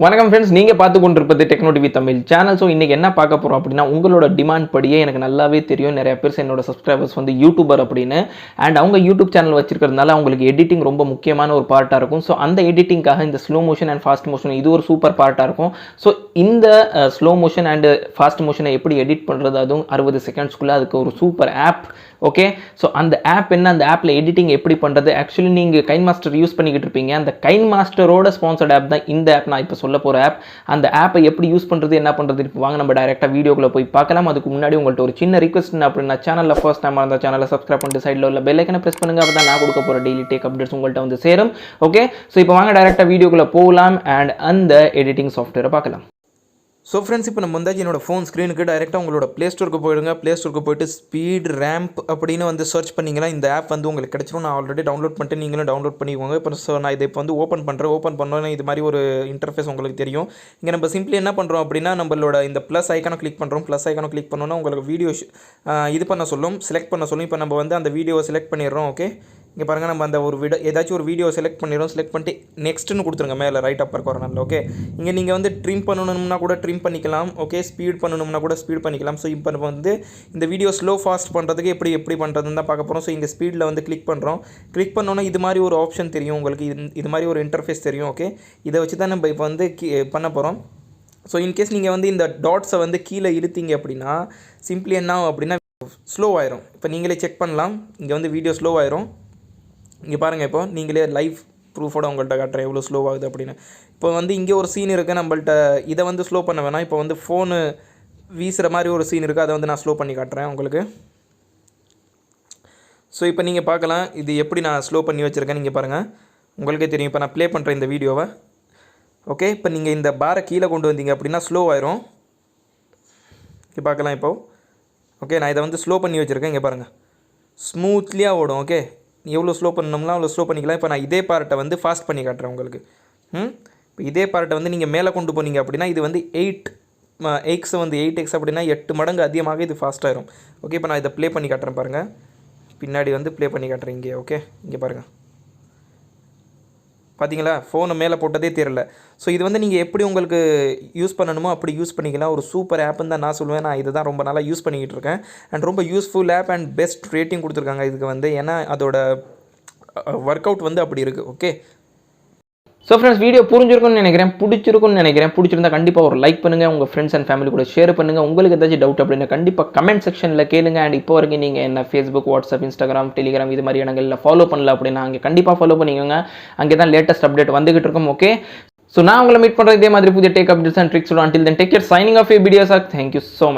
வணக்கம் ஃப்ரெண்ட்ஸ், நீங்கள் பார்த்து கொண்டிருப்பது techno TV Tamil channel. So இன்றைக்கி என்ன பார்க்க போகிறோம் அப்படின்னா, உங்களோட டிமாண்ட் படியே எனக்கு நல்லாவே தெரியும். நிறைய பேர் என்னோட சப்ஸ்கிரைபர்ஸ் வந்து யூடியூபர் அப்படின்னு. அண்ட் அவங்க யூடியூப் சேனல் வச்சிருக்கிறதுனால அவங்களுக்கு எடிட்டிங் ரொம்ப முக்கியமான ஒரு பார்ட்டாக இருக்கும். ஸோ அந்த எடிட்டிங்காக இந்த slow motion and fast motion இது ஒரு சூப்பர் பார்ட்டாக இருக்கும். ஸோ இந்த ஸ்லோ மோஷன் அண்ட் ஃபாஸ்ட் மோஷனை எப்படி எடிட் பண்ணுறது, அதுவும் 60 செகண்ட்ஸ்க்குள்ளே, அதுக்கு ஒரு சூப்பர் ஆப். ஓகே, ஸோ அந்த ஆப் என்ன, அந்த ஆப்பில் எடிட்டிங் எப்படி பண்ணுறது, ஆக்சுவலி நீங்கள் கைன்மாஸ்டர் யூஸ் பண்ணிக்கிட்டு இருப்பீங்க. அந்த கைன்மாஸ்டரோட ஸ்பான்சர்ட் ஆப் தான் இந்த ஆப் நான் இப்போ சொல்ல போகிற ஆப். அந்த ஆப்பை எப்படி யூஸ் பண்ணுறது, என்ன பண்ணுறது, இப்போ வாங்க நம்ம டைரெக்டாக வீடியோக்குள்ளே போய் பார்க்கலாம். அதுக்கு முன்னாடி உங்கள்கிட்ட ஒரு சின்ன ரிக்வெஸ்ட் அப்படின்னா, சேனலில் ஃபர்ஸ்ட் டைம் அந்த சேனலை சப்ஸ்கிரைப் பண்ணிட்டு சைடில் உள்ள பெல் ஐக்கனை ப்ரெஸ் பண்ணுங்கள். அப்போ தான் நான் கொடுக்க போகிற டெய்லி டேக் அப்டேட்ஸ் உங்கள்கிட்ட வந்து சேரும். ஓகே, ஸோ இப்போ வாங்க டைரெக்டாக வீடியோக்குள்ளே போகலாம் அண்ட் அந்த எடிட்டிங் சாஃப்ட்வேரை பார்க்கலாம். ஸோ ஃப்ரெண்ட்ஸ், இப்போ நம்ம வந்து என்னோட ஃபோன் ஸ்க்ரீனுக்கு டைரெக்டாக உங்களோட ப்ளே ஸ்டோருக்கு போயிடுங்க. ப்ளே ஸ்டோருக்கு போய்ட்டு ஸ்பீட் ரேம்ப் அப்படின்னு வந்து சர்ச் பண்ணிங்கன்னா இந்த ஆப் வந்து உங்களுக்கு கிடச்சிரும். நான் ஆல்ரெடி டவுன்லோட் பண்ணிட்டு நீங்களும் டவுன்லோட் பண்ணிக்கோங்க. இப்போ ஸோ நான் இதை இப்போ வந்து ஓப்பன் பண்ணுறேன். ஓப்பன் பண்ணோன்னா இது மாதிரி ஒரு இன்டர்ஃபேஸ் உங்களுக்கு தெரியும். இங்கே நம்ம சிம்பிளி என்ன பண்ணுறோம் அப்படின்னா, நம்மளோட இந்த ப்ளஸ் ஐக்கானை கிளிக் பண்ணுறோம். ப்ளஸ் ஐக்கானை கிளிக் பண்ணோன்னா உங்களுக்கு வீடியோ இது பண்ண சொல்லும், செலக்ட் பண்ண சொல்லும். இப்போ நம்ம வந்து அந்த வீடியோவை செலக்ட் பண்ணிடுறோம். ஓகே, இங்கே பாருங்கள், நம்ம அந்த ஒரு ஏதாச்சும் ஒரு வீடியோ செலக்ட் பண்ணிடுறோம். செலக்ட் பண்ணிட்டு நெக்ஸ்ட்டுன்னு கொடுத்துருங்க மேலே ரைட் அப்பர் கார்னரில். ஓகே, இங்கே நீங்கள் வந்து ட்ரிம் பண்ணணும்னா கூட ட்ரிம் பண்ணிக்கலாம். ஓகே, ஸ்பீட் பண்ணணும்னா கூட ஸ்பீட் பண்ணிக்கலாம். ஸோ இப்போ நம்ம வந்து இந்த வீடியோ ஸ்லோ ஃபாஸ்ட் பண்ணுறதுக்கு எப்படி பண்ணுறதுன்னு தான் பார்க்க போகிறோம். ஸோ இங்கே ஸ்பீடில் வந்து கிளிக் பண்ணுறோம். கிளிக் பண்ணோன்னா இது மாதிரி ஒரு ஆப்ஷன் தெரியும் உங்களுக்கு, இது மாதிரி ஒரு இன்டர்ஃபேஸ் தெரியும். ஓகே, இதை வச்சு தான் நம்ம இப்போ வந்து பண்ண போகிறோம். ஸோ இன்கேஸ் நீங்கள் வந்து இந்த டாட்ஸை வந்து கீழே இழுத்தீங்க அப்படின்னா சிம்பிளி என்ன அப்படின்னா ஸ்லோ ஆயிரும். இப்போ நீங்களே செக் பண்ணலாம். இங்கே வந்து வீடியோ ஸ்லோ ஆயிரும். இங்கே பாருங்கள், இப்போ நீங்களே லைவ் ப்ரூஃபோட உங்கள்கிட்ட காட்டுறேன் எவ்வளோ ஸ்லோ ஆகுது அப்படின்னு. இப்போ வந்து இங்கே ஒரு சீன் இருக்குது நம்மள்ட்ட, இதை வந்து ஸ்லோ பண்ண வேணாம். இப்போ வந்து ஃபோனு வீசுகிற மாதிரி ஒரு சீன் இருக்குது, அதை வந்து நான் ஸ்லோ பண்ணி காட்டுறேன் உங்களுக்கு. ஸோ இப்போ நீங்கள் பார்க்கலாம் இது எப்படி நான் ஸ்லோ பண்ணி வச்சுருக்கேன். நீங்கள் பாருங்கள், உங்களுக்கே தெரியும். இப்போ நான் ப்ளே பண்ணுறேன் இந்த வீடியோவை. ஓகே, இப்போ நீங்கள் இந்த பாரை கீழே கொண்டு வந்தீங்க அப்படின்னா ஸ்லோ ஆயிரும். இங்கே பார்க்கலாம் இப்போது. ஓகே, நான் இதை வந்து ஸ்லோ பண்ணி வச்சுருக்கேன். இங்கே பாருங்கள், ஸ்மூத்லியாக ஓடும். ஓகே, எவ்வளோ ஸ்லோ பண்ணணும்னா அவ்வளோ ஸ்லோ பண்ணிக்கலாம். இப்போ நான் இதே பார்ட்டை வந்து ஃபாஸ்ட் பண்ணி காட்டுறேன் உங்களுக்கு. இப்போ இதே பார்ட்டை வந்து நீங்கள் மேலே கொண்டு போனீங்க அப்படின்னா இது வந்து 8x வந்து 8x அப்படின்னா 8 மடங்கு அதிகமாக இது ஃபாஸ்ட்டாகிடும். ஓகே, இப்போ நான் இதை ப்ளே பண்ணி காட்டுறேன் பாருங்கள். பின்னாடி வந்து ப்ளே பண்ணி காட்டுறேன் இங்கே. ஓகே, இங்கே பாருங்கள், பார்த்தீங்களா, ஃபோனை மேலே போட்டதே தெரியல. ஸோ இது வந்து நீங்கள் எப்படி உங்களுக்கு யூஸ் பண்ணணுமோ அப்படி யூஸ் பண்ணிக்கலாம். ஒரு சூப்பர் ஆப்புன்னு தான் நான் சொல்லுவேன். நான் இதை தான் ரொம்ப நாளாக யூஸ் பண்ணிக்கிட்டு இருக்கேன். அண்ட் ரொம்ப useful app and best rating கொடுத்துருக்காங்க இதுக்கு வந்து. ஏன்னா அதோட ஒர்க் அவுட் வந்து அப்படி இருக்குது. ஓகே, ஸோ ஃப்ரெண்ட்ஸ், வீடியோ புரிஞ்சிருக்கும்னு நினைக்கிறேன், பிடிச்சிருந்தா கண்டிப்பாக ஒரு லைக் பண்ணுங்கள், உங்கள் ஃப்ரெண்ட்ஸ் அண்ட் ஃபேமிலி கூட ஷேர் பண்ணுங்கள். உங்களுக்கு ஏதாச்சும் டவுட் அப்படின்னா கண்டிப்பாக கமெண்ட் செக்ஷனில் கேளுங்க. அண்ட் இப்போ வரைக்கும் நீங்கள் என்ன ஃபேஸ்புக், வாட்ஸ்அப், இன்ஸ்டாகிராம், டெலிகிராம் இது மாதிரி இடங்களில் ஃபாலோ பண்ணல அப்படின்னா அங்கே கண்டிப்பாக ஃபாலோ பண்ணிக்கோங்க. அங்கே தான் லேட்டஸ்ட் அப்டேட் வந்துகிட்டு இருக்கும். ஓகே, ஸோ நான் உங்களை மீட் பண்ணுறது இதே மாதிரி புதிய take updates and tricks. until then take care, signing off your videos. Thank you so much.